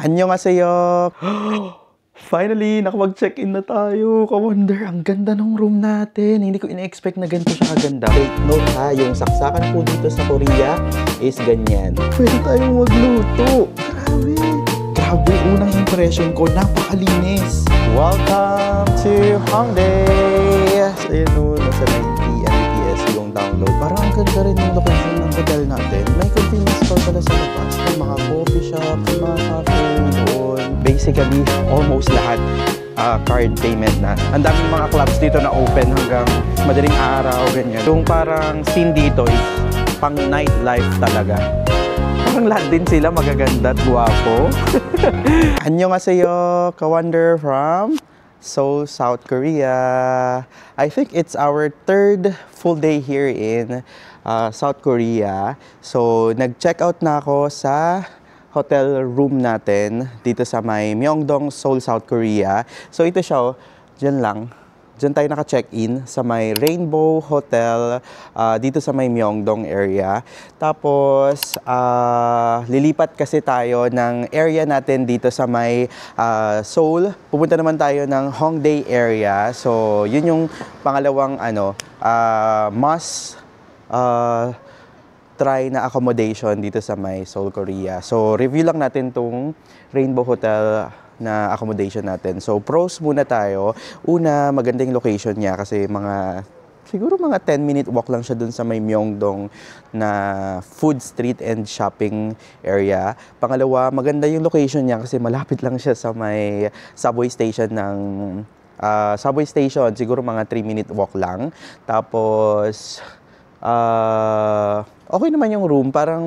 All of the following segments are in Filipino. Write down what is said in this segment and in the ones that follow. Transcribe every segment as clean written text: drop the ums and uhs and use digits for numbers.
Annyeonghaseyo! Finally, nakapag-check-in na tayo. Ka-wonder, ang ganda ng room natin. Hindi ko ina-expect na ganito siya kaganda. Take note ha, yung saksakan po dito sa Korea is ganyan. Pwede tayong magluto. Grabe! Grabe, unang impression ko, napakalinis. Welcome to Hongdae! So yun o, nasa 90 Mbps yung download. Parang ang ganda rin yung location ng hotel natin. May convenience store pala sa labas. May mga coffee shop, may mga cafe doon. Basically, almost lahat card payment na. Ang daming mga clubs dito na open hanggang madaling araw, ganyan. Yung parang scene dito is pang nightlife talaga. Parang lahat din sila magaganda at guwapo. Annyeonghaseyo, ka-wonder from Seoul, South Korea. I think it's our third full day here in South Korea. So, nag-check out na ako sa hotel room natin dito sa may Myeongdong, Seoul, South Korea. So, ito siya, dyan lang. Diyan tayo naka-check-in sa may Rainbow Hotel dito sa may Myeongdong area. Tapos, lilipat kasi tayo ng area natin dito sa may Seoul. Pupunta naman tayo ng Hongdae area. So, yun yung pangalawang must try na accommodation dito sa may Seoul, Korea. So, review lang natin tong Rainbow Hotel na accommodation natin. So, pros muna tayo. Una, maganda yung location niya kasi siguro mga 10-minute walk lang siya dun sa may Myeongdong na food street and shopping area. Pangalawa, maganda yung location niya kasi malapit lang siya sa may subway station ng subway station. Siguro mga 3-minute walk lang. Tapos, okay naman yung room, parang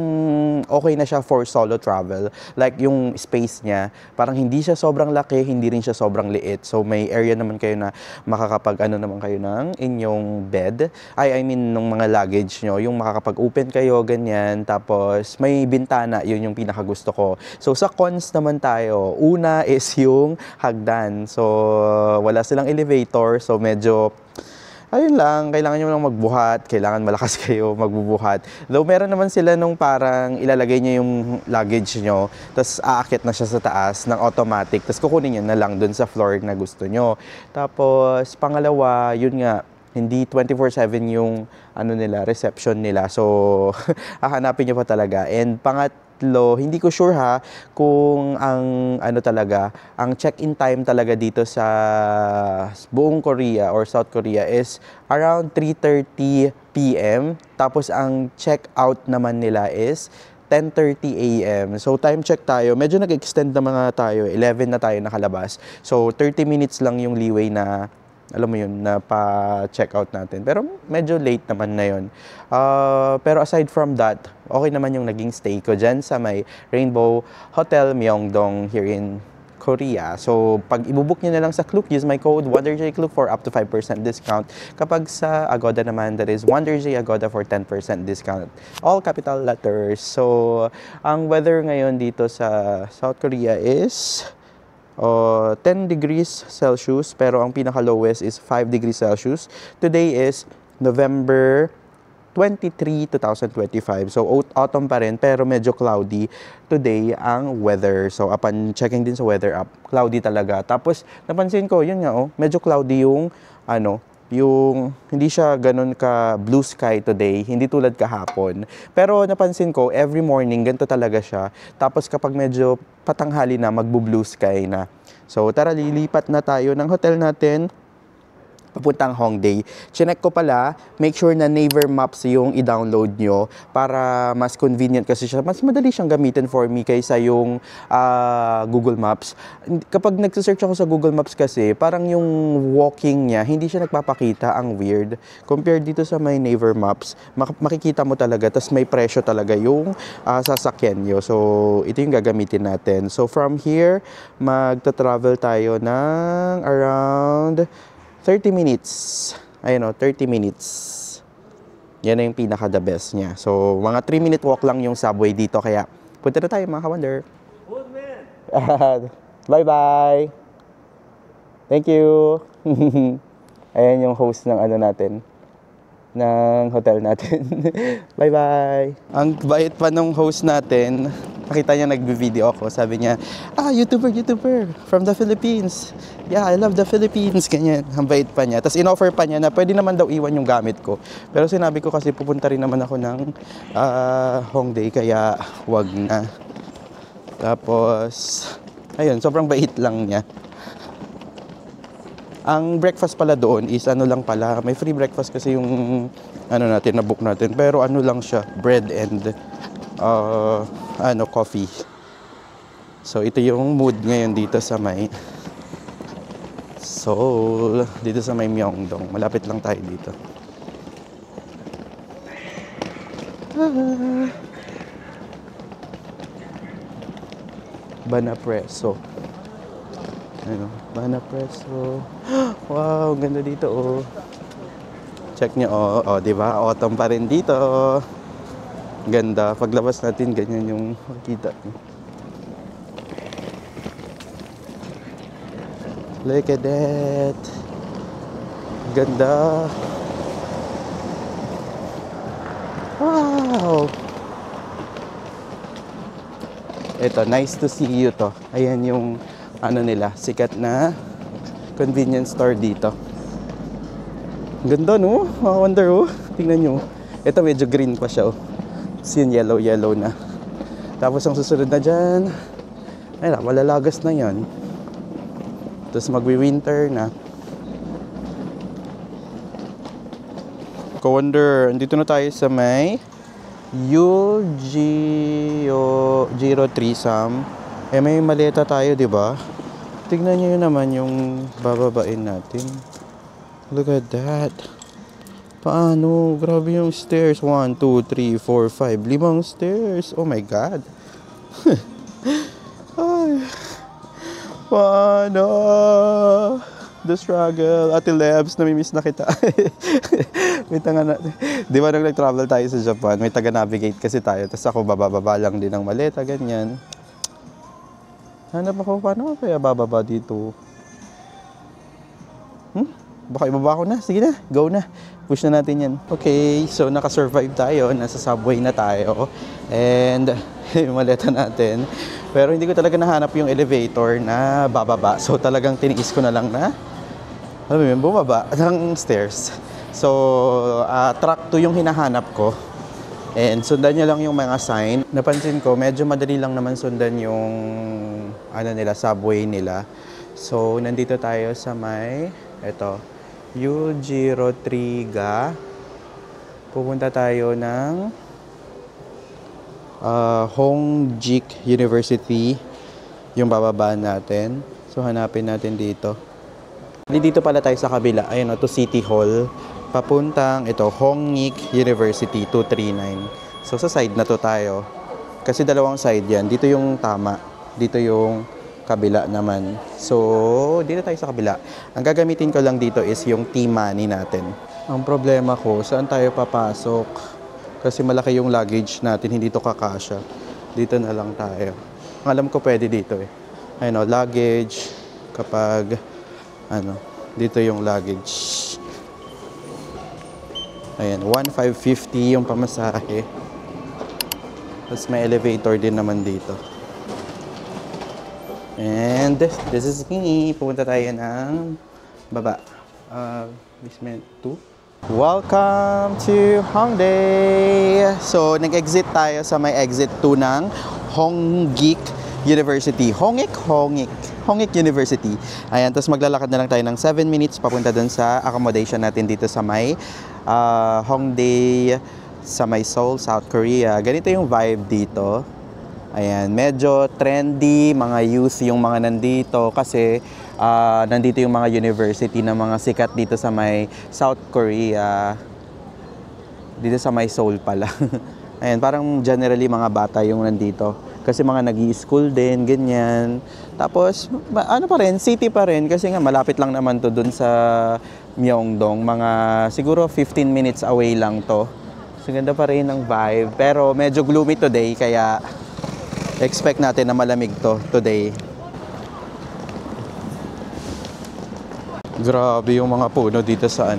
okay na siya for solo travel. Like yung space niya, parang hindi siya sobrang laki, hindi rin siya sobrang liit. So may area naman kayo na naman kayo ng inyong bed. I mean, nung mga luggage nyo, yung makakapag-open kayo, ganyan. Tapos may bintana, yun yung pinakagusto ko. So sa cons naman tayo, una is yung hagdan. So wala silang elevator, so medyo ayun lang, kailangan nyo lang magbuhat, kailangan malakas kayo magbubuhat. Though meron naman sila nung parang ilalagay nyo yung luggage nyo, tapos aakit na siya sa taas ng automatic, tapos kukunin nyo na lang dun sa floor na gusto nyo. Tapos pangalawa, yun nga, hindi 24/7 yung reception nila. So, hahanapin nyo pa talaga. And pangatlo, hindi ko sure ha kung ang ang check-in time talaga dito sa buong Korea or South Korea is around 3:30 PM. Tapos ang check-out naman nila is 10:30 AM. So time check tayo. Medyo nag-extend na mga tayo. 11 na tayo nakalabas. So 30 minutes lang yung leeway na alam mo yun, na pa-check out natin. Pero medyo late naman na yun. Pero aside from that, okay naman yung naging stay ko dyan sa may Rainbow Hotel Myeongdong here in Korea. So, pag ibubook nyo na lang sa Klook, use my code WonderJKlook for up to 5% discount. Kapag sa Agoda naman, that is WonderJAgoda for 10% discount. All capital letters. So, ang weather ngayon dito sa South Korea is 10 degrees Celsius, pero ang pinaka-lowest is 5 degrees Celsius. Today is November 23, 2025. So, autumn pa rin, pero medyo cloudy today ang weather. So, upon checking din sa weather app, cloudy talaga. Tapos, napansin ko, yun nga, medyo cloudy yung, yung hindi siya ganun ka blue sky today, hindi tulad kahapon. Pero napansin ko, every morning, ganito talaga siya. Tapos kapag medyo patanghali na, magbo-blue sky na. So tara, lilipat na tayo ng hotel natin papuntang Hongdae. Chinek ko pala, make sure na Naver Maps yung i-download nyo para mas convenient kasi siya. Mas madali siyang gamitin for me kaysa yung Google Maps. Kapag nagsisearch ako sa Google Maps kasi, parang yung walking niya, hindi siya nagpapakita, ang weird. Compared dito sa may Naver Maps, makikita mo talaga, tas may presyo talaga yung sasakyan nyo. So, ito yung gagamitin natin. So, from here, magta-travel tayo ng around 30 minutes. Ayun 30 minutes. Yan na yung pinaka-the best niya. So, mga 3-minute walk lang yung subway dito. Kaya, punta na tayo mga ka-wonder. Bye-bye! Thank you! Ayan yung host ng natin. Ng hotel natin. Bye-bye! Ang bait pa nung host natin. Nakita niya nag-video ako. Sabi niya, YouTuber from the Philippines. Yeah, I love the Philippines. Ganyan. Ang bait pa niya. Tapos in-offer pa niya na pwede naman daw iwan yung gamit ko. Pero sinabi ko kasi pupunta rin naman ako ng Hongdae, kaya wag na. Tapos, ayun, sobrang bait lang niya. Ang breakfast pala doon is ano lang pala, may free breakfast kasi yung natin, na-book natin. Pero ano lang siya, bread and coffee. So, ito yung mood ngayon dito sa may Seoul, dito sa may Myeongdong. Malapit lang tayo dito. Banapreso. Banapreso. Wow, ganda dito oh. Check nyo oh, di ba? Autumn pa rin dito. Ganda. Paglabas natin, ganyan yung makikita. Look at that. Ganda. Wow. Ito, nice to see you to. Ayan yung nila, sikat na convenience store dito. Ganda no? Wonder oh. Tingnan nyo. Ito medyo green pa siya oh. Yun yellow na. Tapos ang susunod na dyan, ayun, malalagas na yan. Tapos magwi-winter na. Ko-wonder, andito na tayo sa may Jiro Trisam. May maleta tayo, di ba? Tignan niyo naman yung bababain natin. Look at that. Paano? Grabe yung stairs. 1, 2, 3, 4, 5. 5 stairs. Oh my God. Ay. Paano? The struggle. Ate Lebs, namimiss na kita. May di ba nung nag-travel tayo sa Japan, may taga-navigate kasi tayo. Tapos ako bababa lang din ng maleta, ganyan. Hanap ako, paano kaya bababa dito? Baka ibaba ko na. Sige na, go na. Push na natin yan. Okay, so nakasurvive tayo. Nasa subway na tayo. And yung maleta natin. Pero hindi ko talaga nahanap yung elevator na bababa. So talagang tiniis ko na lang na bumaba ng stairs. So, track 2 yung hinahanap ko. And sundan nyo lang yung mga sign. Napansin ko, medyo madali lang naman sundan yung subway nila. So, nandito tayo sa may, Yujiro Triga. Pupunta tayo ng Hongjik University, yung bababa natin. So, hanapin natin dito. Dito pala tayo sa kabila. Ayun, to City Hall. Papuntang Hongjik University 239. So, sa side na to tayo. Kasi dalawang side yan. Dito yung tama. Dito yung kabila naman. So, dito tayo sa kabila. Ang gagamitin ko lang dito is yung T-money natin. Ang problema ko, saan tayo papasok? Kasi malaki yung luggage natin, hindi to kakasya. Dito na lang tayo. Ang alam ko pwede dito eh. Ayun, luggage. Kapag, dito yung luggage. Ayan, 1,550 yung pamasahe. Tapos may elevator din naman dito. And this is me. Pupunta tayo ng baba. Basement 2. Welcome to Hongdae! So, nag-exit tayo sa may exit 2 ng Hongjik University. Hongjik University. Ayan, tapos maglalakad na lang tayo ng 7 minutes papunta dun sa accommodation natin dito sa may Hongdae, sa may Seoul, South Korea. Ganito yung vibe dito. Ayan, medyo trendy, mga youth yung mga nandito kasi nandito yung mga university na mga sikat dito sa may South Korea. Dito sa may Seoul pala. Ayan, parang generally mga bata yung nandito. Kasi mga nag-i-school din, ganyan. Tapos, pa rin, city pa rin. Kasi nga, malapit lang naman to dun sa Myeongdong. Mga, siguro 15 minutes away lang to. So, ganda pa rin ng vibe. Pero, medyo gloomy today, kaya expect natin na malamig to today. Grabe yung mga puno dito sa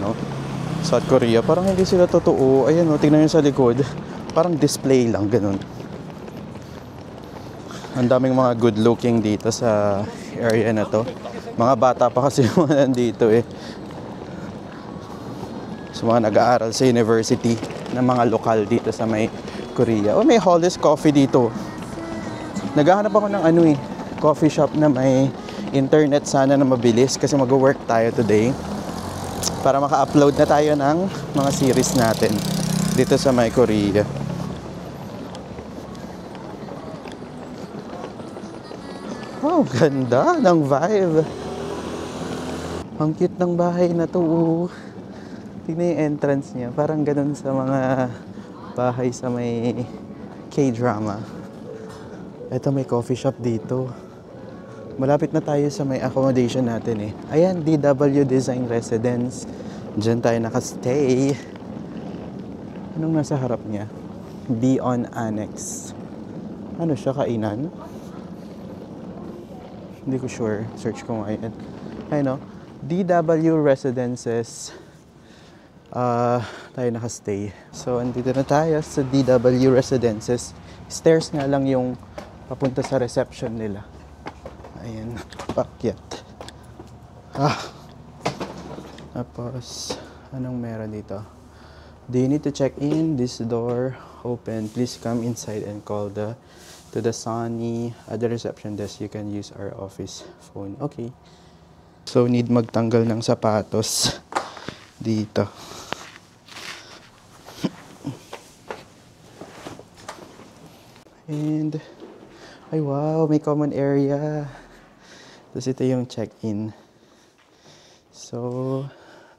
South Korea. Parang hindi sila totoo. Ayan tingnan nyo sa likod. Parang display lang, ganun. Ang daming mga good looking dito sa area na to. Mga bata pa kasi yung mga nandito eh. So mga nag-aaral sa university na mga lokal dito sa may Korea. Oh, may Hollis Coffee dito. Naghahanap ako ng coffee shop na may internet sana na mabilis kasi mag-work tayo today para maka-upload na tayo ng mga series natin dito sa may Korea. Oh, ganda ng vibe. Ang cute ng bahay na to. Tingnan yung entrance niya. Parang ganun sa mga bahay sa may K-drama. Ito may coffee shop dito. Malapit na tayo sa may accommodation natin eh. Ayan, DW Design Residence. Diyan tayo nakastay. Anong nasa harap niya? Beyond Annex. Ano siya, kainan? Hindi ko sure. Search ko nga yan. Ayun o. DW Residences. Tayo nakastay. So, andito na tayo sa DW Residences. Stairs nga lang yung papunta sa reception nila. Ayan. Pakyat. Tapos, anong meron dito? Do you need to check in? This door open. Please come inside and call to the Sunny at the reception desk. You can use our office phone. Okay. So, need magtanggal ng sapatos dito. And, ay wow, may common area. Tapos ito yung check-in. So,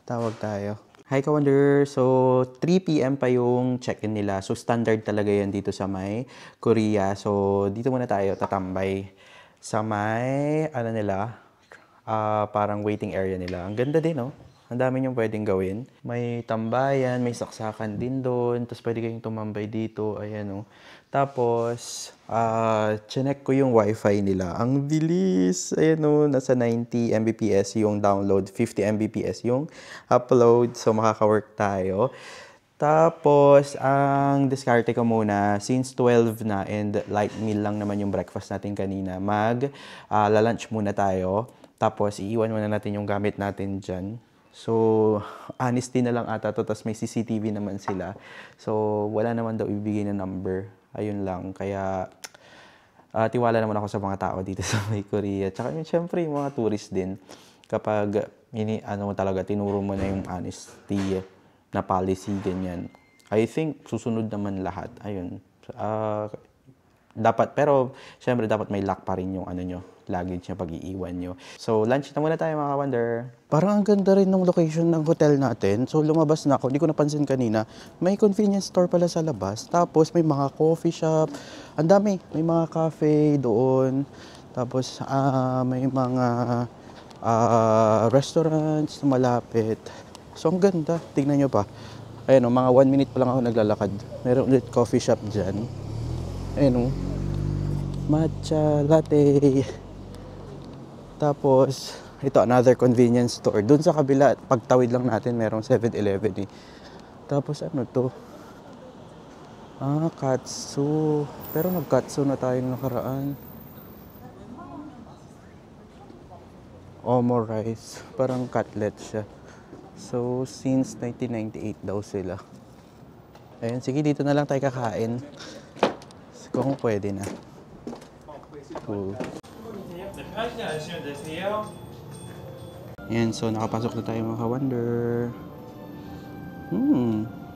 tawag tayo. Hi Ka-Wonder! So, 3 p.m. pa yung check-in nila. So, standard talaga yan dito sa may Korea. So, dito muna tayo tatambay sa may, parang waiting area nila. Ang ganda din, no? Ang dami niyong pwedeng gawin. May tambayan, may saksakan din doon. Tapos pwede kayong tumambay dito. Ayan, no? Tapos, chinek ko yung wifi nila. Ang bilis! Ayan, no? Nasa 90 Mbps yung download, 50 Mbps yung upload. So, makaka-work tayo. Tapos, ang diskarte ko muna, since 12 na and light meal lang naman yung breakfast natin kanina, lalunch muna tayo. Tapos, iiwan muna natin yung gamit natin dyan. So, honesty na lang ata to. Tapos may CCTV naman sila. So, wala naman daw ibigay na number. Ayun lang. Kaya, tiwala naman ako sa mga tao dito sa may Korea. Tsaka, syempre, yung mga tourist din. Kapag, talaga, tinuro mo na yung honesty na policy, ganyan. I think, susunod naman lahat. Ayun. Dapat, pero, syempre, dapat may lock pa rin yung luggage niya pag iiwan nyo. So, lunch na muna tayo mga Ka-Wonder. Parang ang ganda rin ng location ng hotel natin. So, lumabas na ako. Hindi ko napansin kanina. May convenience store pala sa labas. Tapos, may mga coffee shop. Ang dami. May mga cafe doon. Tapos, may mga restaurants na malapit. So, ang ganda. Tignan nyo pa. Ayan o, mga 1 minute pa lang ako naglalakad. Meron ulit coffee shop dyan. Ayan o. Matcha latte. Tapos, ito, another convenience store. Doon sa kabila, pagtawid lang natin, merong 7-Eleven eh. Tapos, ano to? Katsu. Pero nag-katsu na tayo nakaraan. Omo rice. Parang cutlet siya. So, since 1998 daw sila. Ayun, sige, dito na lang tayo kakain. Kung pwede na. Cool. Yan, so nakapasok na tayo mga Ka-Wonder.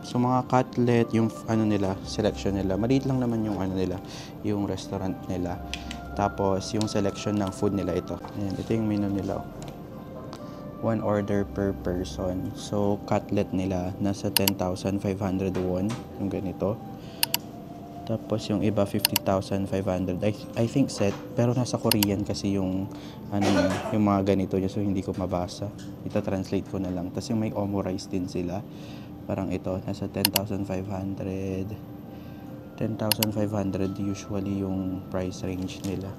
So mga cutlet, yung nila, selection nila. Maliit lang naman yung nila, yung restaurant nila. Tapos yung selection ng food nila ito. Ayan, ito yung menu nila. 1 order per person. So cutlet nila nasa 10,500 won, yung ganito. Tapos yung iba 50,500. I think set, pero nasa Korean kasi yung yung mga ganito niya, so hindi ko mabasa. Ita-translate ko na lang. Tapos yung may omo rice din sila. Parang ito nasa 10,500. 10,500 usually yung price range nila.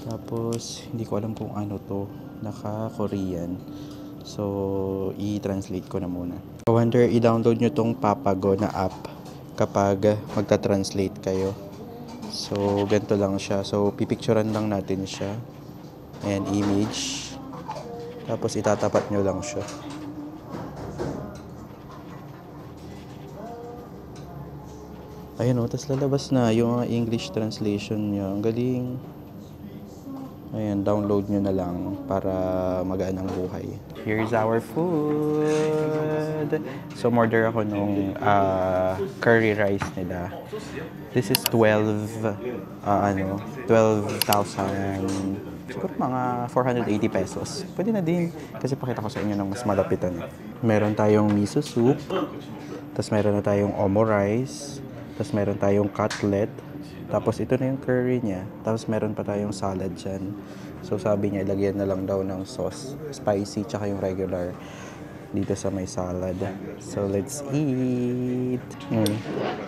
Tapos hindi ko alam kung ano to, naka-Korean. So i-translate ko na muna. I wonder i-download nyo tong Papago na app kapag magta-translate kayo. So, ganito lang siya. So, pipicturean lang natin siya. Ayan, image. Tapos, itatapat nyo lang siya. Ayan o, tapos lalabas na yung mga English translation niya. Ang galing. Ayan, download nyo na lang para magaan ang buhay. Here's our food. So, order ako nung curry rice nila. This is 12,000, siguro mga 480 pesos. Pwede na din, kasi pakita ko sa inyo ng mas malapitan. Meron tayong miso soup, tapos meron na tayong omo rice, tapos meron tayong cutlet, tapos ito na yung curry niya, tapos meron pa tayong salad dyan. So sabi niya, ilagyan na lang daw ng sauce, spicy, tsaka yung regular dito sa may salad. So let's eat!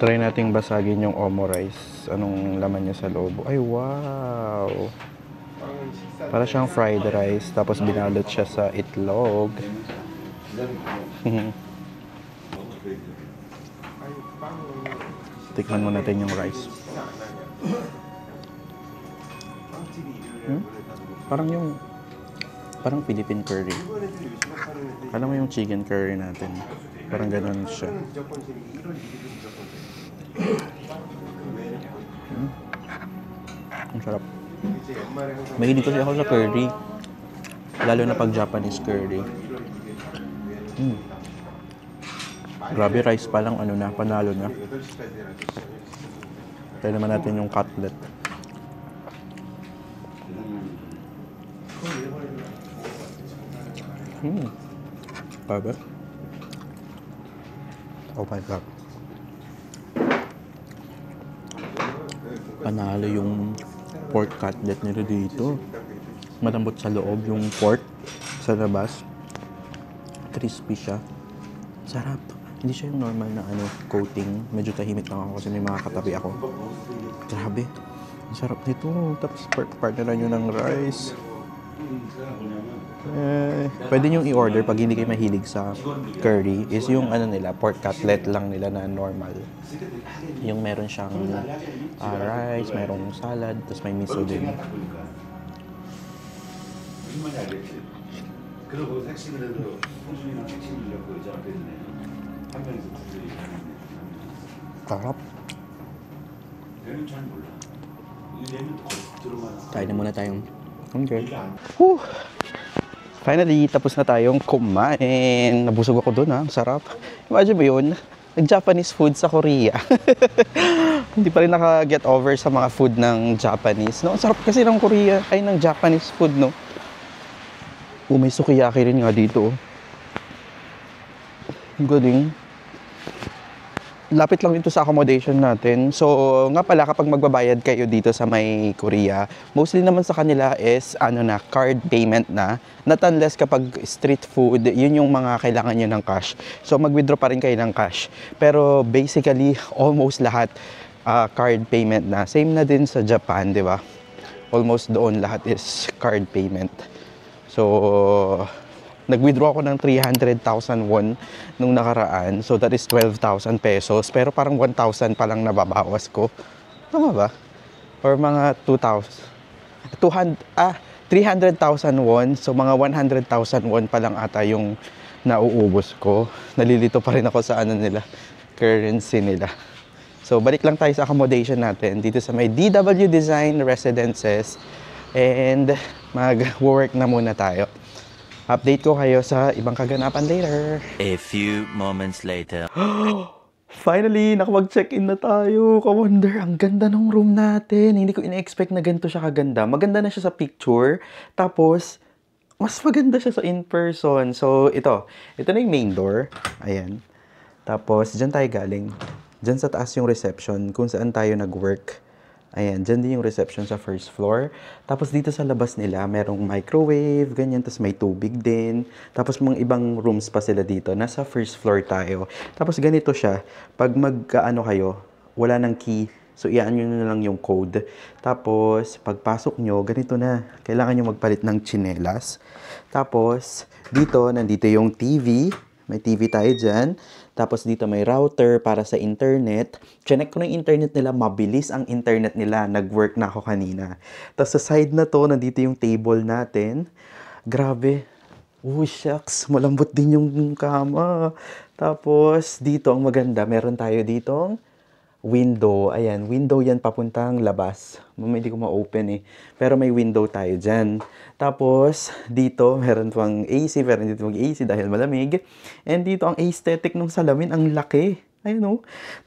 Try nating basagin yung omo rice. Anong laman niya sa loob? Ay, wow! Para siyang fried rice, tapos binalot siya sa itlog. Tikman mo natin yung rice. Parang Philippine curry. Alam mo yung chicken curry natin. Parang ganun siya. Ang sarap. Mahilig kasi ako sa curry. Lalo na pag Japanese curry. Grabe, rice pa lang, panalo na. Try naman natin yung cutlet. Grabe. Oh my God. Panalo yung pork cutlet nila dito. Malambot sa loob yung pork, sa labas. Crispy siya. Sarap. Hindi siya yung normal na coating. Medyo tahimik lang ako kasi may mga katabi ako. Grabe. Ang sarap nito. Tapos partneran nyo ng rice. Pwede nyo i-order pag hindi kayo mahilig sa curry. Is yung nila, pork cutlet lang nila na normal. Yung meron siyang rice, merong salad, tapos may miso din. Sarap. Kain na muna tayong Whew. Finally, tapos na tayong kumain. Nabusog ako doon, ha? Sarap. Imagine mo yun, nag-Japanese food sa Korea. Hindi pa rin naka-get over sa mga food ng Japanese. No? Ang sarap kasi ng Korea, ay ng Japanese food, no? May sukiyaki rin nga dito. Ang galing. Lapit lang dito sa accommodation natin. So, nga pala, kapag magbabayad kayo dito sa may Korea, mostly naman sa kanila is, card payment na. Not unless kapag street food, yun yung mga kailangan nyo ng cash. So, mag-withdraw pa rin kayo ng cash. Pero, basically, almost lahat card payment na. Same na din sa Japan, di ba? Almost doon lahat is card payment. So, nag-withdraw ako ng 300,000 won nung nakaraan. So, that is 12,000 pesos. Pero parang 1,000 pa lang nababawas ko. Tama ba? Or mga 300,000 won. So, mga 100,000 won pa lang ata yung nauubos ko. Nalilito pa rin ako sa nila, currency nila. So, balik lang tayo sa accommodation natin dito sa may DW Design Residences. And mag-work na muna tayo. Update ko kayo sa ibang kaganapan later. A few moments later. Finally, nakapag-check-in na tayo. Ka-wonder, ang ganda ng room natin. Hindi ko ina-expect na ganito siya kaganda. Maganda na siya sa picture. Tapos, mas maganda siya sa in-person. So, ito na yung main door. Ayan. Tapos, dyan tayo galing. Dyan sa taas yung reception kung saan tayo nag-work. Ayan, dyan din yung reception sa first floor. Tapos dito sa labas nila, merong microwave, ganyan. Tapos may tubig din. Tapos mga ibang rooms pa sila dito. Nasa first floor tayo. Tapos ganito siya. Pag kayo, wala ng key. So, iyaan nyo na lang yung code. Tapos, pagpasok nyo, ganito na. Kailangan nyo magpalit ng tsinelas. Tapos, nandito yung TV. May TV tayo dyan. Tapos dito may router para sa internet. Chinek ko na yung internet nila. Mabilis ang internet nila. Nag-work na ako kanina. Tapos sa side na to, nandito yung table natin. Grabe. Oh, shucks. Malambot din yung kama. Tapos dito, ang maganda, meron tayo ditong window. Ayan, window yan papuntang labas. Hindi ko ma-open eh. Pero may window tayo dyan. Tapos, dito, meron pang AC. Pero dito mag-AC dahil malamig. And dito, ang aesthetic ng salamin, ang laki. Ayun o.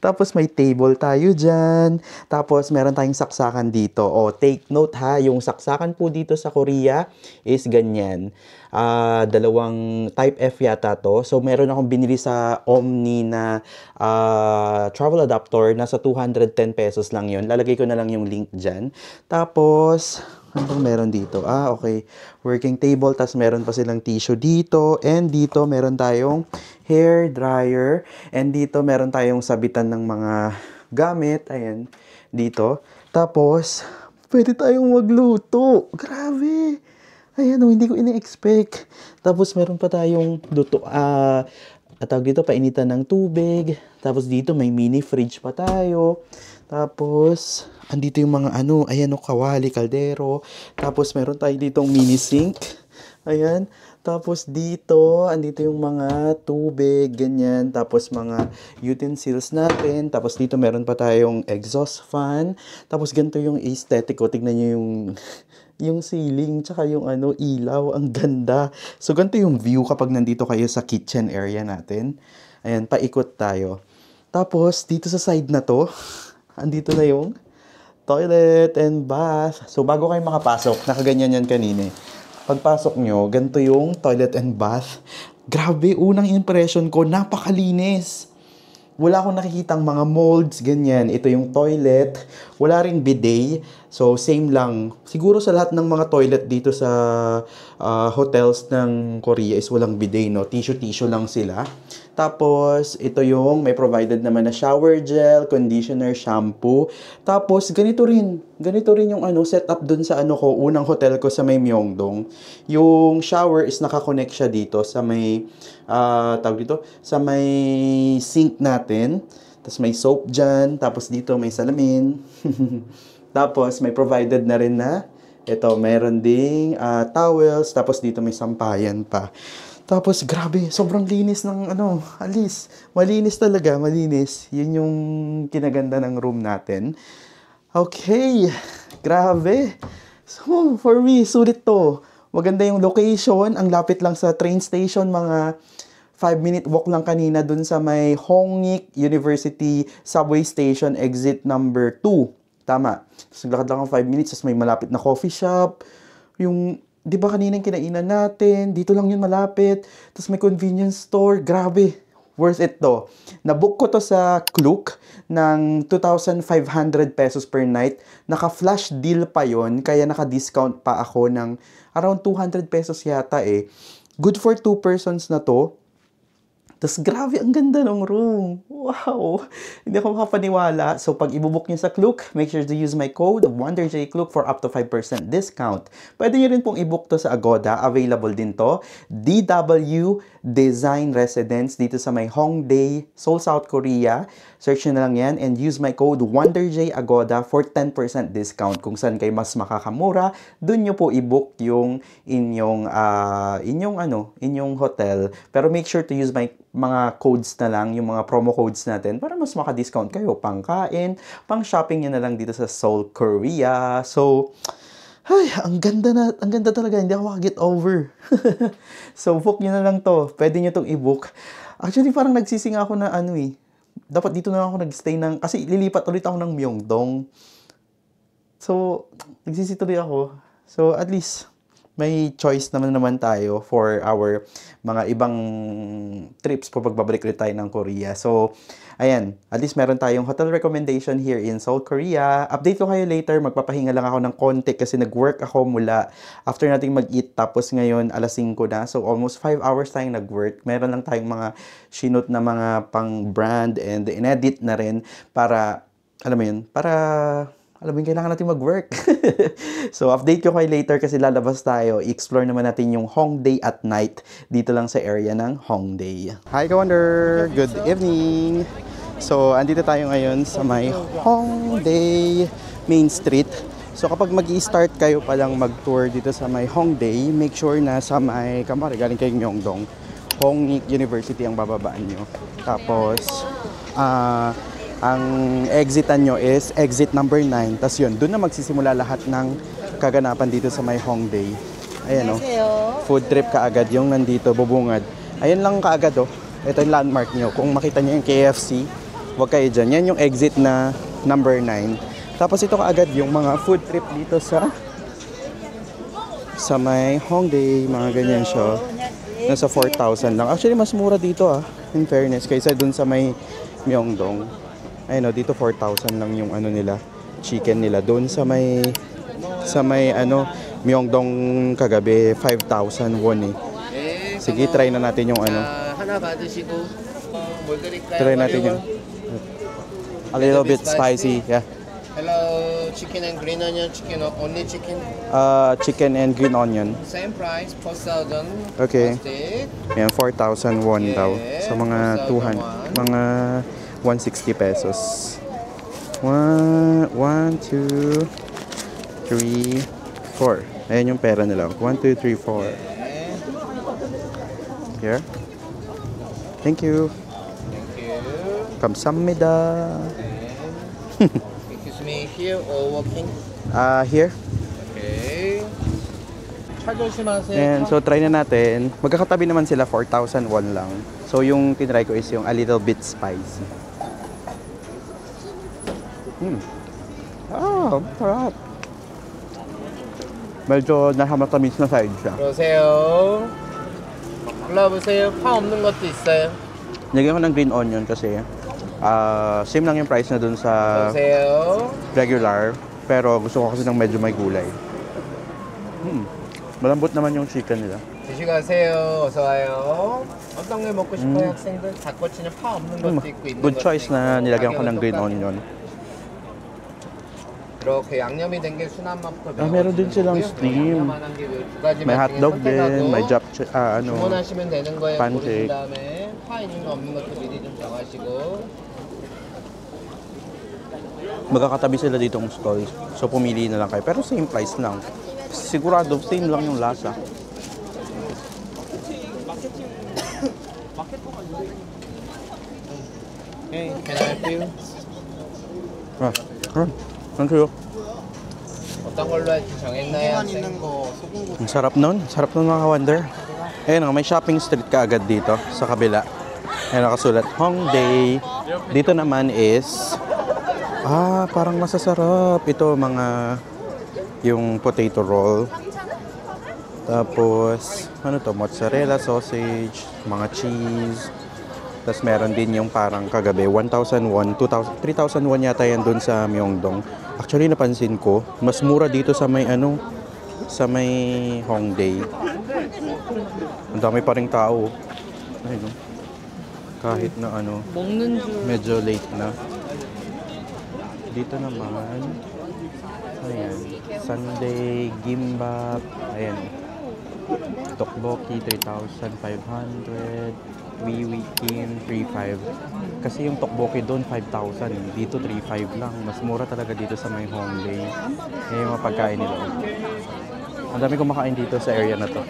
Tapos, may table tayo dyan. Tapos, meron tayong saksakan dito. O, take note ha, yung saksakan po dito sa Korea is ganyan. Dalawang type F yata to. So, meron akong binili sa Omni na travel adapter. Nasa 210 pesos lang yun. Lalagay ko na lang yung link dyan. Tapos, ano bang meron dito? Okay. Working table. Tapos, meron pa silang tissue dito. And dito, meron tayong hair dryer. And dito, meron tayong sabitan ng mga gamit. Ayan. Dito. Tapos, pwede tayong magluto. Grabe! Ayan, hindi ko ini-expect. Tapos, meron pa tayong tawag dito, painitan ng tubig. Tapos, dito, may mini fridge pa tayo. Tapos, andito yung mga ayan kawali, kaldero. Tapos, meron tayo ditong mini sink. Ayan. Tapos, dito, andito yung mga tubig, ganyan. Tapos, mga utensils natin. Tapos, dito, meron pa tayong exhaust fan. Tapos, ganito yung aesthetic ko. Tignan nyo yung ceiling, tsaka yung ilaw, ang ganda. So, ganito yung view kapag nandito kayo sa kitchen area natin. Ayan, paikot tayo. Tapos, dito sa side na to, andito na yung toilet and bath. So, bago kayo makapasok, nakaganyan yan kanina. Pagpasok nyo, ganito yung toilet and bath. Grabe, unang impression ko, napakalinis. Wala akong nakikitang mga molds, ganyan. Ito yung toilet. Wala ring bidet. So, same lang. Siguro sa lahat ng mga toilet dito sa hotels ng Korea is walang bidet, no? Tissue-tissue lang sila. Tapos, ito yung may provided naman na shower gel, conditioner, shampoo. Tapos, ganito rin. Ganito rin yung setup dun sa unang hotel ko sa may Myeongdong. Yung shower is nakakonect siya dito sa may, sa may sink natin. Tapos, may soap dyan. Tapos, dito may salamin. Tapos, may provided na rin na, ito, meron ding towels. Tapos, dito may sampayan pa. Tapos, grabe, sobrang linis ng alis. Malinis talaga, malinis. Yun yung kinaganda ng room natin. Okay, grabe. So, for me, sulit to. Maganda yung location. Ang lapit lang sa train station. Mga 5-minute walk lang kanina dun sa may Hongik University Subway Station, exit number 2. Tama. Tapos, naglakad lang ako 5 minutes. Tapos, may malapit na coffee shop. Yung di ba kanina yung kinainan natin? Dito lang yun malapit. Tapos may convenience store. Grabe. Worth it to. Nabook ko to sa Klook ng 2,500 pesos per night. Naka-flash deal pa yon, kaya naka-discount pa ako ng around 200 pesos yata eh. Good for 2 persons na to. Tapos grabe, ang ganda ng room. Wow! Hindi ako makapaniwala. So, pag ibubook nyo sa Klook, make sure to use my code WonderJClook for up to 5% discount. Pwede nyo rin pong ibook to sa Agoda. Available din to. DW Design Residence dito sa may Hongdae, Seoul, South Korea. Search nyo na lang yan and use my code WonderJAgoda for 10% discount. Kung saan kayo mas makakamura, dun nyo po ibook yung inyong hotel. Pero make sure to use my mga codes na lang, yung mga promo codes natin para mas maka-discount kayo. Pangkain, pang-shopping nyo na lang dito sa Seoul, Korea. So, ay, ang ganda talaga. Hindi ako makaget over. So, book nyo na lang to. Pwede nyo tong i-book. Actually, parang nagsising ako na dapat dito na ako nag-stay kasi lilipat ulit ako ng Myeongdong. So, nagsisituloy ako. So, at least, may choice naman tayo for our mga ibang trips po pagbabalik ulit tayo ng Korea. So, ayan, at least meron tayong hotel recommendation here in Seoul, Korea. Update ko kayo later. Magpapahinga lang ako ng konti kasi nag-work ako mula after nating mag-eat. Tapos ngayon, alas 5 na. So, almost 5 hours tayong nag-work. Meron lang tayong mga shoot na mga pang-brand and in-edit na rin para, alam mo yun, para alam mo yung kailangan natin mag-work. So, update ko kayo later kasi lalabas tayo. I-explore naman natin yung Hongdae at night dito lang sa area ng Hongdae. Hi, Kawander! Good evening! So, andito tayo ngayon sa may Hongdae Main Street. So, kapag mag-i-start kayo palang mag-tour dito sa may Hongdae, make sure na sa may, kamari, galing kayong Myeongdong, Hongik University ang bababaan nyo. Tapos, ang exitan nyo is exit number 9. Tapos yun, doon na magsisimula lahat ng kaganapan dito sa may Hongdae. Ayan o. Food trip kaagad yung nandito, bubungad. Ayan lang kaagad o. Ito yung landmark nyo. Kung makita nyo yung KFC, huwag kayo dyan. Yan yung exit na number 9. Tapos ito kaagad yung mga food trip dito sa may Hongdae. Mga ganyan siya. Nasa 4,000 lang. Actually, mas mura dito in fairness, kaysa dun sa may Myeongdong. Ayun dito 4,000 lang yung ano nila, chicken nila. Doon sa may Myeongdong kagabi 5,000 won eh. Sige, try na natin yung ano. Try natin yung a little bit spicy. Yeah. Hello, chicken and green onion, chicken or only chicken? Chicken and green onion. Same price, 4,000. Okay. Stick. Yan, 4,000 won daw. So mga 200, 4,001. mga 160 pesos. 1, 2, 3, 4. Ayan yung pera nila. 1, 2, 3, 4. Here. Thank you. Thank you. 감사합니다. Excuse me, here or walking? Here. Okay. 차 조심하세요. And so try na natin. Magkakatabi naman sila, 4,000 won lang. So yung tinry ko is yung a little bit spicy. Sarap. medyo nasa matamis na side siya. 들어오세요. 골라보세요. 파 없는 것도 있어요. Nilagyan ko ng green onion kasi same lang yung price na dun sa 들어오세요. regular. Pero gusto ko kasi ng medyo may gulay. Malambot naman yung chicken nila. 드시고 가세요. 어서 와요. 어떤 게 먹고 싶어요, 학생들? 닭꼬치는 파 없는 것도 있고 있는 Good 것도 choice na 있고. nilagyan ko ng 가격은 green 똑같아요. onion. 이렇게 양념이 된 게 순한 맛부터 meron din silang 매워지는 steam. 거고요. 양념한 게두 가지 May 맛 중에 hotdog din, 선택하고 may 주문하시면 되는 거예요. pancake. 고르신 다음에 파 있는 거 없는 것도 미리 좀 정하시고. Magkakatabi sila ditong stall. So pumili na lang kayo. Pero same price lang. Sigurado same lang yung lasa. Okay, can I help you? Thank you. 어떤 걸로 할지 정했나요? 학생? Ang sarap nun. Sarap nun mga ka-wonder. Ayun may shopping street ka agad dito sa kabila. Ayun nakasulat, Hongdae. Dito naman is, parang masasarap. Ito mga, yung potato roll. Tapos, ano to, mozzarella, sausage, mga cheese. Tapos meron din yung parang kagabi, 1,000 won, 2,000, 3,000 won yata yan dun sa Myeongdong. Actually, napansin ko, mas mura dito sa may sa may Hongdae. Ang dami pa ring tao. Ayun, kahit na medyo late na. Dito naman, ayan, Sunday, gimbap, ayan. Tteokbokki, 3,500. Wiwikin, 3,500. Kasi yung tteokbokki doon, 5,000. Dito, 3,500 lang. Mas mura talaga dito sa may Hongdae. Yan yung mga pagkain nila. Ang dami kumakain dito sa area na to.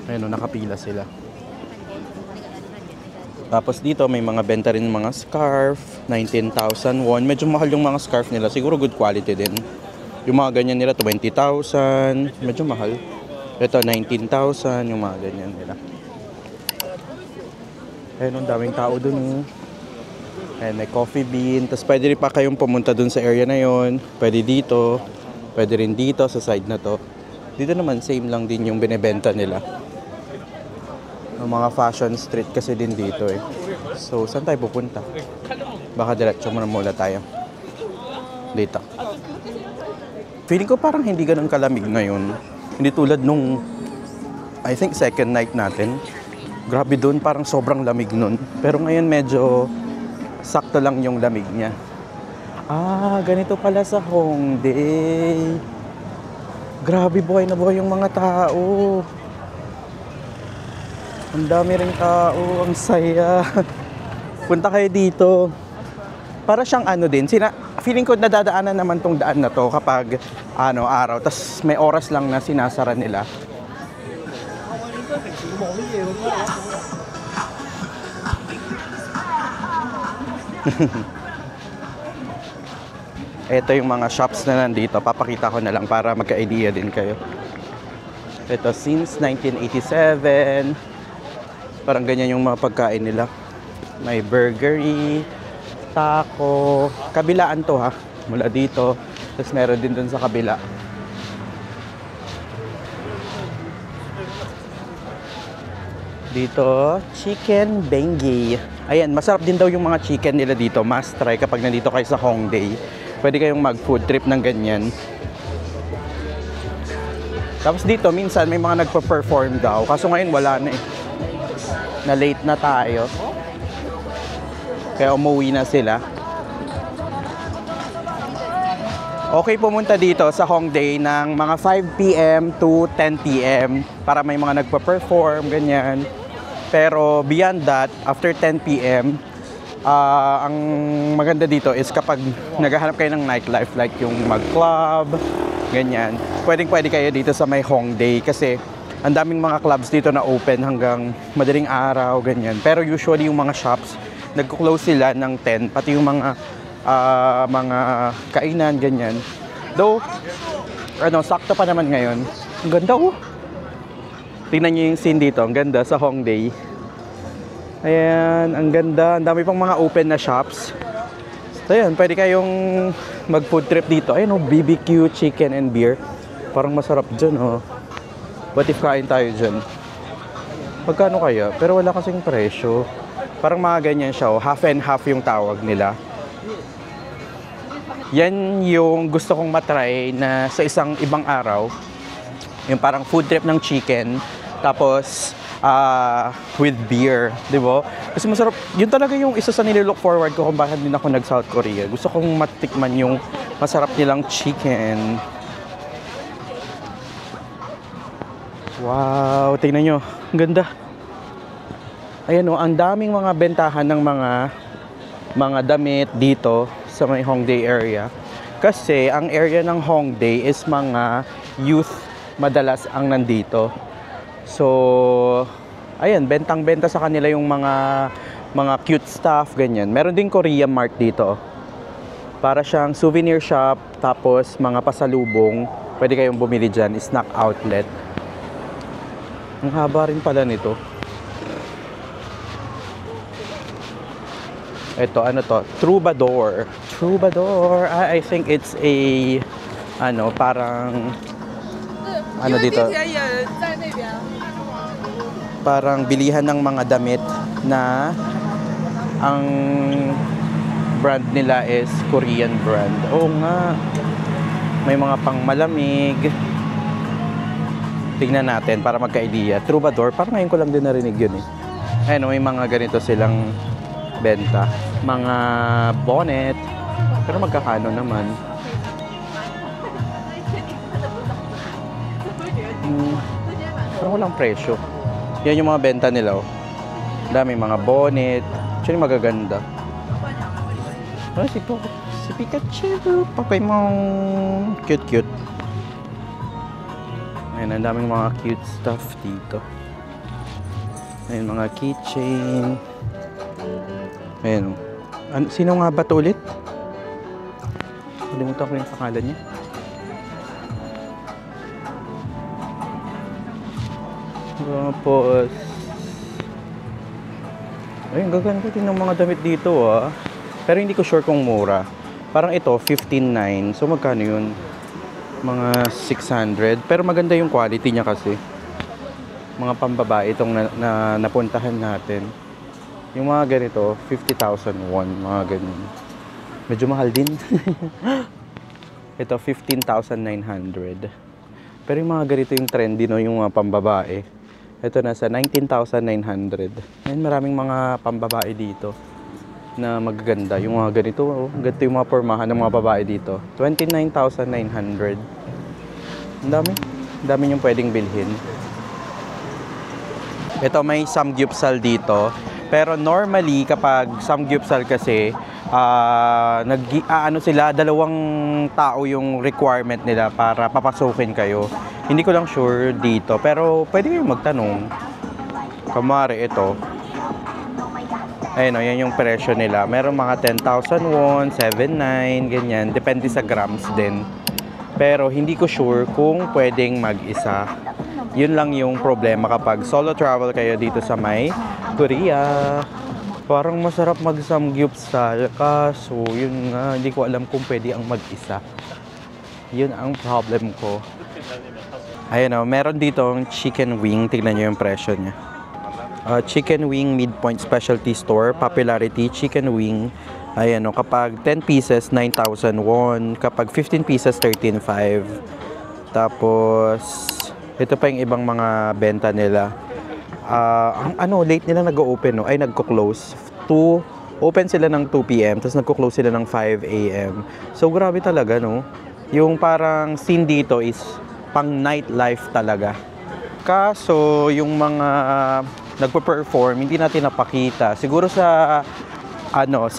Ayun, nakapila sila. Tapos dito, may mga benta rin mga scarf. 19,000 won. Medyo mahal yung mga scarf nila. Siguro good quality din. Yung mga ganyan nila, 20,000. Medyo mahal. Ito, 19,000. Yung mga ganyan nila. Ayun, ang daming tao dun. Ayun, may coffee bean. Tapos pwede rin pa kayong pumunta dun sa area na yon. Pwede dito. Pwede rin dito sa side na to. Dito naman, same lang din yung binibenta nila. Ang mga fashion street kasi din dito eh. So, saan tayo pupunta? Baka diretso muna tayo. Dito. Feeling ko parang hindi ganun kalamig ngayon. Hindi tulad nung, I think, second night natin. Grabe doon, parang sobrang lamig nun. Pero ngayon medyo sakto lang yung lamig niya. Ah, ganito pala sa Hongdae. Grabe, buhay na buhay yung mga tao. Ang dami ring tao, ang saya. Punta kayo dito. Para siyang ano din, feeling ko nadadaanan naman tong daan na to kapag araw, tas may oras lang na sinasara nila. Ito yung mga shops na nandito. Papakita ko na lang para magka-idea din kayo. Ito, since 1987. Parang ganyan yung mga pagkain nila. May burgery, taco. Kabilaan to ha. Mula dito. Tapos meron din dun sa kabila. Dito, chicken bengi. Ayan, masarap din daw yung mga chicken nila dito. Must try kapag nandito kayo sa Hongdae. Pwede kayong mag-food trip ng ganyan. Tapos dito, minsan may mga nagpa-perform daw. Kaso ngayon wala na eh. Na late na tayo. Kaya umuwi na sila. Okay pumunta dito sa Hongdae ng mga 5 p.m. to 10 p.m. para may mga nagpa-perform, ganyan. Pero beyond that, after 10 p.m., ang maganda dito is kapag naghahanap kayo ng nightlife, like yung mag-club, ganyan. Pwede kayo dito sa may Hongdae kasi ang daming mga clubs dito na open hanggang madaling araw, ganyan. Pero usually yung mga shops, nagko-close sila ng 10, pati yung mga kainan, ganyan. Though, sakto pa naman ngayon. Ang ganda oh. Tingnan nyo yung scene dito, ang ganda sa Hongdae. Ayan, ang ganda. Ang dami pang mga open na shops. So ayan, pwede kayong mag-food trip dito. Ayan oh, BBQ, chicken and beer. Parang masarap dyan oh. What if kain tayo dyan? Magkano kaya? Pero wala kasing presyo. Parang mga ganyan siya oh. Half and half yung tawag nila. Yan yung gusto kong matry na sa isang ibang araw. Yung parang food trip ng chicken. Tapos, with beer. Diba? Kasi masarap. Yun talaga yung isa sa nililook forward ko kung bakit din ako nag-South Korea. Gusto kong matikman yung masarap nilang chicken. Wow, tingnan nyo. Ang ganda. Ayan o, ang daming mga bentahan ng mga damit dito sa may Hongdae area. Kasi ang area ng Hongdae is mga youth madalas ang nandito. So, ayan, bentang-benta sa kanila yung mga cute stuff, ganyan. Meron din Korean Mart dito. Para siyang souvenir shop, tapos mga pasalubong. Pwede kayong bumili dyan, snack outlet. Ang haba rin pala nito. Ito, ano to? Troubadour. Troubadour. I think it's a, parang, dito? Parang bilihan ng mga damit na ang brand nila is Korean brand. Oo nga. May mga pang malamig. Tingnan natin para magka-idea. Troubadour, parang ngayon ko lang din narinig yun eh. Ayun, may mga ganito silang benta. Mga bonnet. Pero magkakano naman. Parang walang presyo. Yan yung mga benta nila oh. Dami mga bonnet. Actually magaganda. Oh, si Pikachu. Papay mong cute. Ayan, ang daming mga cute stuff dito. Ayan, mga keychain. Ayan. Sino nga ba ito ulit? Kalimutan ko yung pangalan niya. Tapos, ayun, gaganda din ng mga damit dito ah. Pero hindi ko sure kung mura. Parang ito, 15.9. So magkano yun? Mga 600. Pero maganda yung quality niya kasi. Mga pambabae itong napuntahan natin. Yung mga ganito, 50,000 won. Mga ganun. Medyo mahal din. Ito, 15,900. Pero yung mga ganito yung trendy, no? Yung mga pambabae. Ito nasa 19,900. Ayun, maraming mga pambabae dito. na magaganda. Yung mga ganito, oh. Ganito yung mga pormahan ng mga babae dito. 29,900. Ang dami. Ang dami yung pwedeng bilhin. Ito may samgyupsal dito. Pero normally kapag samgyupsal kasi ano sila, dalawang tao yung requirement nila para papasukin kayo. Hindi ko lang sure dito, pero pwede kayong magtanong. Kamari ito. Ayun o, yan yung presyo nila. Meron mga 10,000 won, 7,900, ganyan. Depende sa grams din. Pero hindi ko sure kung pwedeng mag-isa. Yun lang yung problema kapag solo travel kayo dito sa may Korea. Parang masarap mag-samgyupsal. Kaso, yun nga, hindi ko alam kung pwede ang mag-isa. Yun ang problem ko. Ayun o, meron ditong chicken wing. Tignan nyo yung presyo niya. Chicken wing midpoint specialty store, popularity chicken wing. Ayan o, kapag 10 pieces 9,000 won, kapag 15 pieces 13,500. Tapos ito pa yung ibang mga benta nila. Late nila nag-open, no? Ay nagko-close. Open sila ng 2 PM, tapos nagko-close sila ng 5 AM. So grabe talaga, no? Yung parang scene dito is pang nightlife talaga. Kaso yung mga nagpo-perform, hindi natin napakita. Siguro sa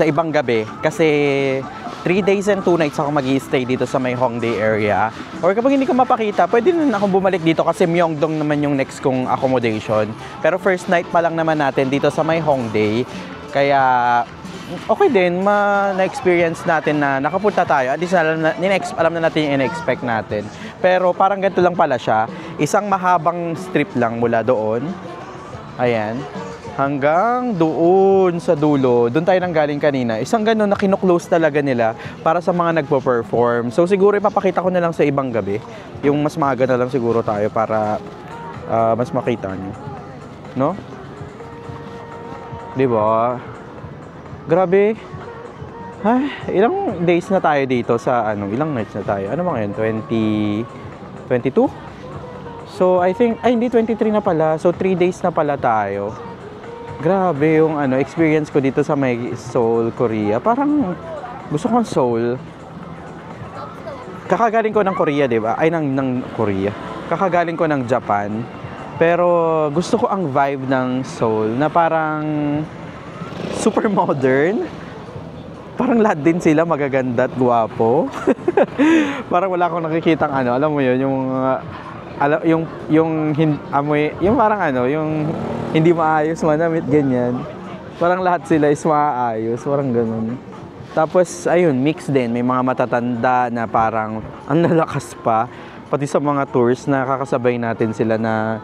ibang gabi kasi 3 days and 2 nights ako mag-i-stay dito sa may Hongdae area. Or kapag hindi ko mapakita, pwede na akong bumalik dito kasi Myeongdong naman yung next kong accommodation. Pero first night pa lang naman natin dito sa may Hongdae. Kaya okay din, na-experience natin na nakapunta tayo. At least alam na natin yung in-expect natin. Pero parang ganito lang pala siya. Isang mahabang strip lang mula doon. Ayan. Hanggang doon sa dulo. Doon tayo nang galing kanina. Isang ganun na kino-close talaga nila para sa mga nagpo-perform. So siguro ipapakita ko na lang sa ibang gabi. Yung mas maaga na lang siguro tayo para mas makita nyo. No? Diba? Grabe. Ay, ilang days na tayo dito sa ilang nights na tayo? Ano ba ngayon? 22? So, I think, hindi, 23 na pala. So, 3 days na pala tayo. Grabe yung experience ko dito sa may Seoul, Korea. Parang gusto kong Seoul. Kakagaling ko ng Korea, di ba? Ay, ng Korea. Kakagaling ko ng Japan. Pero gusto ko ang vibe ng Seoul na parang super modern. Parang lahat din sila magaganda at gwapo. Parang wala akong nakikitang alam mo yun, yung parang yung hindi maayos manamit, ganyan. Parang lahat sila is maayos, parang ganun. Tapos, ayun, mix din. May mga matatanda na parang ang lalakas pa. Pati sa mga tours, nakakasabay natin sila na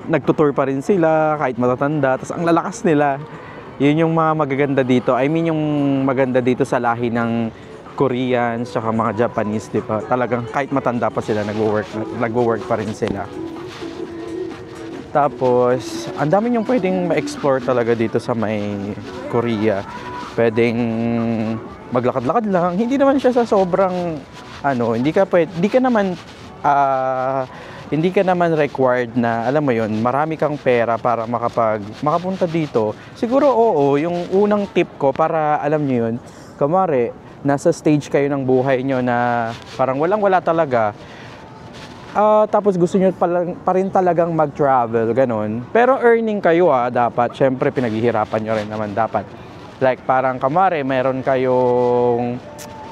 nagtutour pa rin sila kahit matatanda. Tapos ang lalakas nila. Yun yung mga magaganda dito. I mean, yung maganda dito sa lahi ng Koreans, tsaka mga Japanese, di ba? Talagang kahit matanda pa sila, nagwo-work pa rin sila. Tapos, ang dami yung pwedeng ma-explore talaga dito sa may Korea. Pwedeng maglakad-lakad lang. Hindi naman siya sa sobrang, hindi ka naman required na, alam mo yun, marami kang pera para makapunta dito. Siguro, oo, yung unang tip ko para, alam nyo yun, kamari, nasa stage kayo ng buhay nyo na parang walang-wala talaga. Tapos gusto nyo pa rin talagang mag-travel, ganun. Pero earning kayo dapat. Siyempre, pinaghihirapan nyo rin naman dapat. Like, parang kamari, meron kayong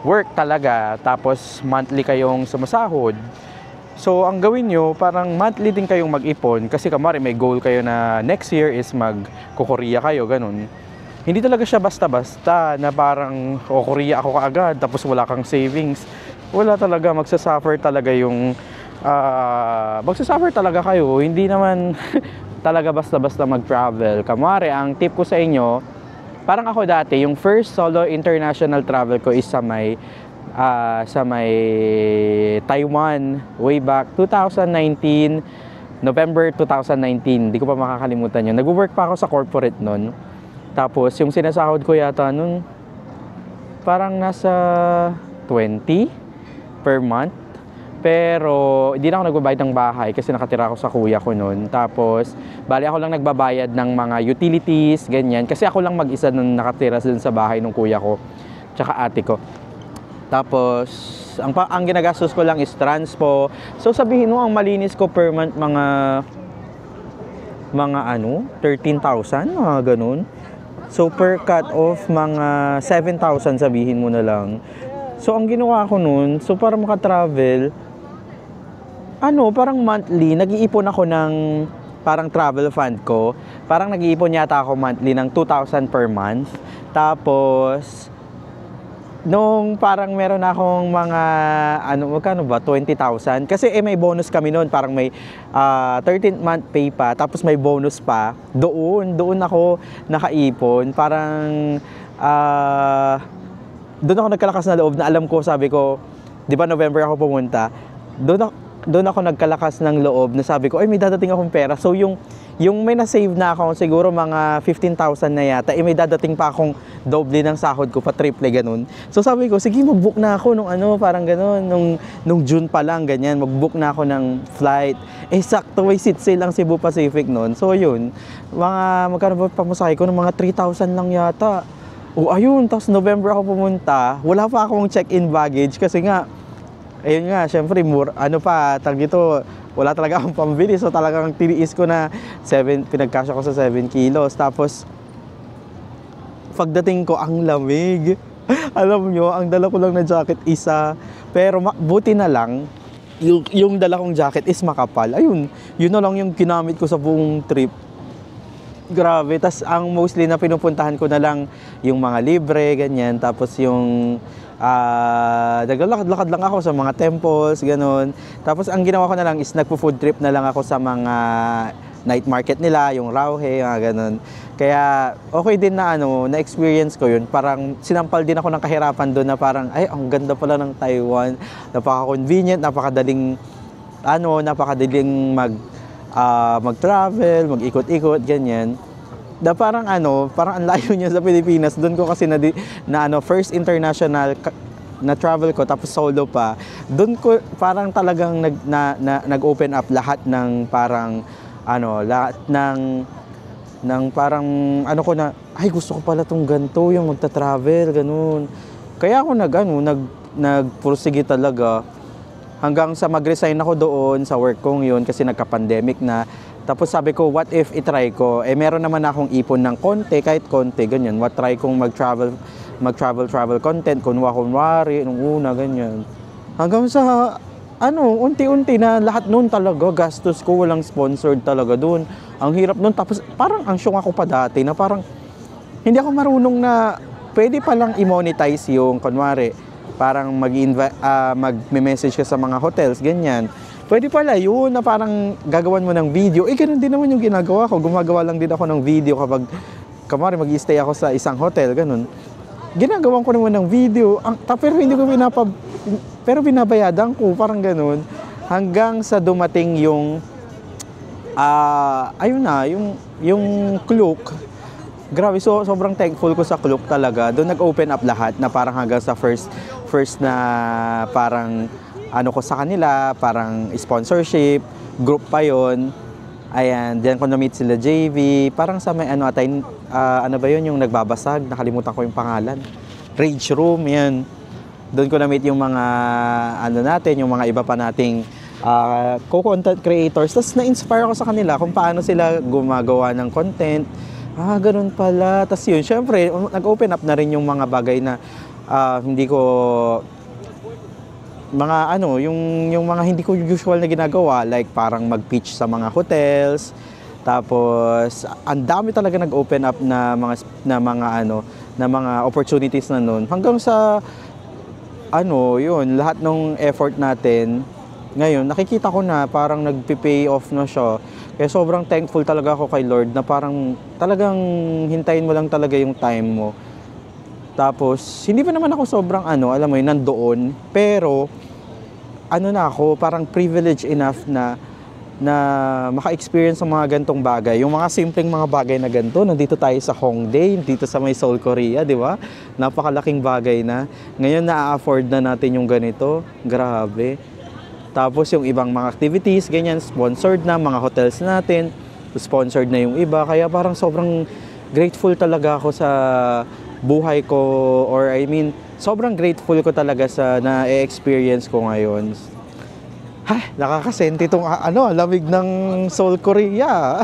work talaga, tapos monthly kayong sumasahod. So, ang gawin nyo, parang monthly din kayong mag-ipon. Kasi kamari, may goal kayo na next year is mag-Korea kayo, ganun. Hindi talaga siya basta-basta na parang, Korea ako kaagad, tapos wala kang savings. Wala talaga, magsasuffer talaga kayo. Hindi naman talaga basta-basta mag-travel. Kamari, ang tip ko sa inyo, parang ako dati, yung first solo international travel ko is sa may Taiwan, way back 2019, November 2019. Hindi ko pa makakalimutan yun. Nag-work pa ako sa corporate nun. Tapos, yung sinasahod ko yata nun, parang nasa 20 per month. Pero hindi na ako nagbabayad ng bahay kasi nakatira ako sa kuya ko noon. Tapos, bali ako lang nagbabayad ng mga utilities, ganyan. Kasi ako lang mag-isa nung nakatira dun sa bahay ng kuya ko, tsaka ate ko. Tapos, ang ginagastos ko lang is transpo. So, sabihin mo, ang malinis ko per month, mga 13,000, mga ganun. So, per cut off, mga 7,000 sabihin mo na lang. So, ang ginawa ko nun, so para makatravel, parang monthly, nag-iipon ako ng parang travel fund ko. Parang nag-iipon yata ako monthly ng 2,000 per month. Tapos, nung parang meron akong mga, magkano ba, 20,000. Kasi may bonus kami noon, parang may 13th month pay pa, tapos may bonus pa. Doon ako nakaipon. Parang, doon ako nagkalakas na loob na alam ko, sabi ko, di ba November ako pumunta, doon ako nagkalakas ng loob na sabi ko, ay may dadating akong pera. So yung may na-save na ako, siguro mga 15,000 na yata, may dadating pa akong doble ng sahod ko, pa triple ganun. So sabi ko, sige mag-book na ako nung parang ganun, nung June pa lang, ganyan, mag-book na ako ng flight. Sakto, may seat sale lang Cebu Pacific noon. So yun, magkano ba pamasahe ko, ng mga 3,000 lang yata. Ayun, tapos November ako pumunta, wala pa akong check-in baggage kasi nga, ayun nga, syempre, wala talaga akong pambili. So talagang tiniis ko na pinagkasya ko sa 7 kilos. Tapos, pagdating ko, ang lamig. Alam nyo, ang dala ko lang na jacket isa. Pero buti na lang, yung dala kong jacket is makapal. Ayun, yun na lang yung ginamit ko sa buong trip. Grabe. Tas ang mostly na pinupuntahan ko na lang yung mga libre, ganyan. Tapos yung naglalakad-lakad lang ako sa mga temples, ganun. Tapos ang ginawa ko na lang is nagpo-food trip na lang ako sa mga night market nila, yung Rauhe, mga ganun. Kaya okay din na na-experience ko yun. Parang sinampal din ako ng kahirapan doon na parang, ay, ang ganda pala ng Taiwan. Napaka-convenient, napakadaling mag-travel, mag-ikot-ikot, ganyan. Na parang parang ang layo niya sa Pilipinas. Doon ko kasi first international na travel ko, tapos solo pa. Doon ko parang talagang nag-open up lahat ng parang lahat ng parang ko na, ay gusto ko pala tong ganito, yung magta-travel, ganun. Kaya ako nagpursige talaga hanggang sa mag-resign ako doon sa work kong yun kasi nagka-pandemic na. Tapos sabi ko, what if itry ko? Meron naman akong ipon ng konti, kahit konti, ganyan. Try kong mag-travel content, kunwari, nung una, ganyan. Hanggang sa, unti-unti na lahat noon talaga, gastos ko, walang sponsored talaga doon. Ang hirap noon, tapos parang ansyong ako pa dati na parang, hindi ako marunong na, pwede palang i-monetize yung, kunwari, parang mag-message ka sa mga hotels, ganyan. Pwede pala yun na parang gagawan mo ng video. Ganun din naman yung ginagawa ko. Gumagawa lang din ako ng video kapag mag-i-stay ako sa isang hotel, ganun. Ginagawan ko naman ng video. Pero hindi ko pero binabayadan ko, parang ganun. Hanggang sa dumating yung yung Klook. Grabe, so sobrang thankful ko sa Klook talaga. Doon nag-open up lahat na parang hanggang sa first na parang ko sa kanila, parang sponsorship, group pa yon. Ayan, diyan ko na-meet sila JV. Parang sa may ba yun, yung nagbabasag, nakalimutan ko yung pangalan. Rage Room, yan. Doon ko na-meet yung mga, yung mga iba pa nating co-content creators. Tapos na-inspire ako sa kanila kung paano sila gumagawa ng content. Ganun pala. Tapos yun, syempre, nag-open up na rin yung mga bagay na hindi ko yung mga hindi ko usual na ginagawa, like parang mag-pitch sa mga hotels. Tapos ang dami talaga nag-open up na mga opportunities na noon. Hanggang sa yun, lahat ng effort natin ngayon nakikita ko na parang nagpi-pay off na siya. Kaya sobrang thankful talaga ako kay Lord na parang talagang hintayin mo lang talaga yung time mo. Tapos, hindi pa naman ako sobrang alam mo yun, nandoon. Pero, na ako, parang privileged enough na maka-experience ng mga gantong bagay. Yung mga simpleng mga bagay na ganito, nandito tayo sa Hongdae, dito sa may Seoul, Korea, di ba? Napakalaking bagay na. Ngayon, na-afford na natin yung ganito. Grabe. Tapos yung ibang mga activities, ganyan, sponsored na, mga hotels natin, sponsored na yung iba. Kaya parang sobrang grateful talaga ako sa buhay ko, or I mean, sobrang grateful ko talaga sa na-experience ko ngayon. Nakakasenti itong lamig ng Seoul, Korea.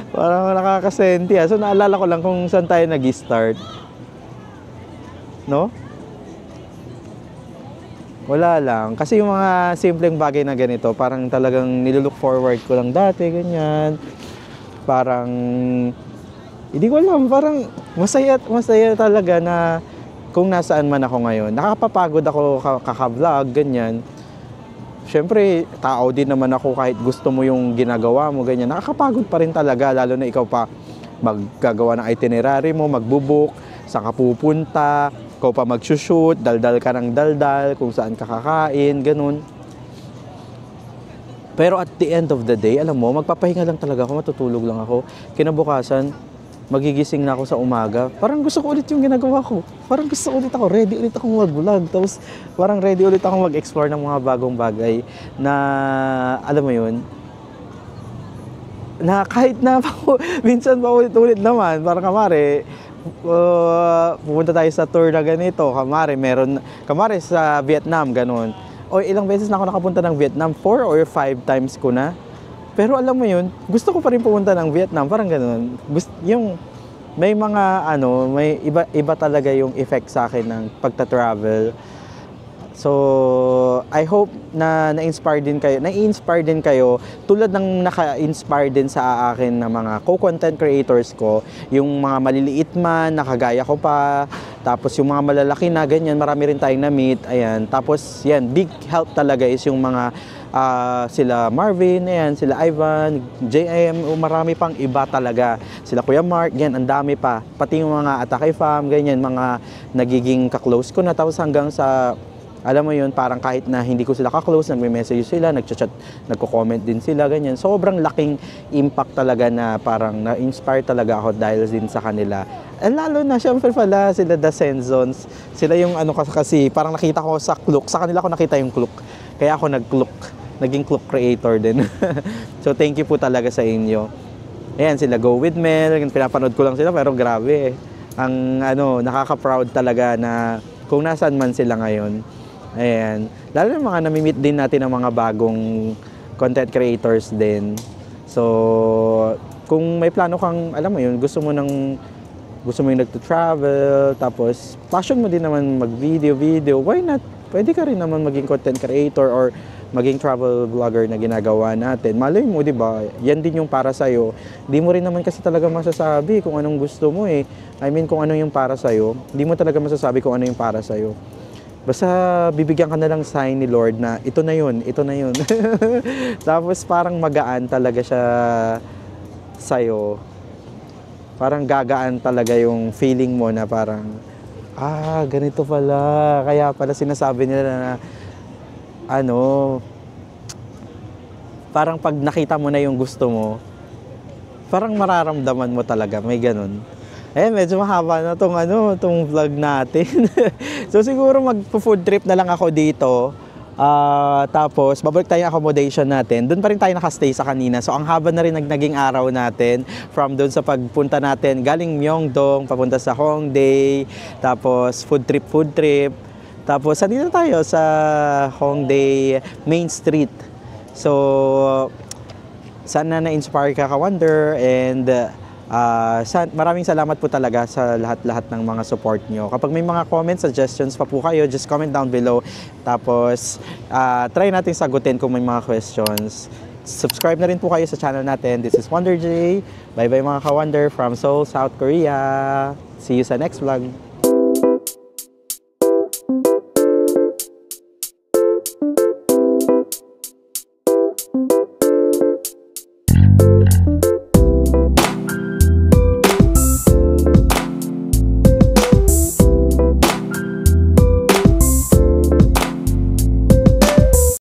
Parang nakakasenti. So naalala ko lang kung saan tayo nag-start. No? Wala lang. Kasi yung mga simpleng bagay na ganito, parang talagang nilulook forward ko lang dati, ganyan. Parang, hindi ko alam, parang masaya talaga na kung nasaan man ako ngayon. Nakapapagod ako kaka-vlog, ganyan. Siyempre, tao din naman ako kahit gusto mo yung ginagawa mo, ganyan. Nakakapagod pa rin talaga, lalo na ikaw pa maggagawa ng itinerary mo, magbubook, saan ka pupunta, ikaw pa mag-shoot, daldal ka ng daldal, kung saan ka kakain, ganun. Pero at the end of the day, alam mo, magpapahinga lang talaga ako, matutulog lang ako. Kinabukasan, magigising na ako sa umaga. Parang gusto ko ulit yung ginagawa ko. Parang gusto ko ulit ako, ready ulit akong mag-vlog. Tapos parang ready ulit akong mag-explore ng mga bagong bagay na, alam mo yun, na kahit na minsan pa ulit-ulit naman, parang kamari, pupunta tayo sa tour na ganito, kamari sa Vietnam, ganun. O ilang beses na ako nakapunta ng Vietnam, 4 or 5 times ko na. Pero alam mo yun, gusto ko pa rin pumunta ng Vietnam, parang ganun. Yung may mga may iba talaga yung effect sa akin ng pagta-travel. So, I hope na na-inspire din kayo tulad ng naka-inspire din sa akin na mga co-content creators ko, yung mga maliliit man, nakagaya ko pa, tapos yung mga malalaki na ganyan, marami rin tayong na-meet, ayan. Tapos yan, big help talaga is yung mga sila Marvin, ayan, sila Ivan, JM, marami pang iba talaga. Sila Kuya Mark, yan, ang dami pa. Pati yung mga Atake Fam, ganyan, mga nagiging ka-close ko na, tapos hanggang sa alam mo yun, parang kahit na hindi ko sila ka-close, nagme-message sila, nagchat-chat, nagko-comment din sila, ganyan. Sobrang laking impact talaga na parang na-inspire talaga ako dahil din sa kanila. Lalo na, syempre pala, sila The Senzons. Sila yung kasi, parang nakita ko sa Klook. Sa kanila ko nakita yung Klook. Kaya ako naging Klook creator din. So, thank you po talaga sa inyo. Ayan, sila Go With Mel. Pinapanood ko lang sila, pero grabe. Ang nakaka-proud talaga na kung nasaan man sila ngayon. Ayan. Lalo na mga nami-meet din natin ng mga bagong content creators din. So, kung may plano kang, alam mo yun, gusto mo yung nagto-travel, tapos passion mo din naman mag-video, why not? Pwede ka rin naman maging content creator or maging travel vlogger na ginagawa natin. Malay mo, di ba? Yan din yung para sa'yo. Di mo rin naman kasi talaga masasabi kung anong gusto mo eh. I mean, kung ano yung para sa'yo. Di mo talaga masasabi kung ano yung para sa'yo. Basta bibigyan ka na lang sign ni Lord na ito na yun. Tapos parang magaan talaga siya sa'yo. Parang gagaan talaga yung feeling mo na parang, ganito pala. Kaya pala sinasabi nila na, parang pag nakita mo na yung gusto mo, parang mararamdaman mo talaga, may ganun. Medyo mahaba na tong vlog natin. So siguro mag-food trip na lang ako dito. Tapos babalik tayo accommodation natin. Doon pa rin tayo nakastay sa kanina. So ang haba na rin naging araw natin from doon sa pagpunta natin galing Myeongdong papunta sa Hongdae. Tapos food trip. Tapos andito tayo sa Hongdae Main Street. So sana na-inspire ka Wonder, and maraming salamat po talaga sa lahat-lahat ng mga support nyo. Kapag may mga comments, suggestions pa po kayo, just comment down below. Tapos, try natin sagutin kung may mga questions. Subscribe na rin po kayo sa channel natin. This is Wonder J. Bye-bye mga ka-Wonder from Seoul, South Korea. See you sa next vlog.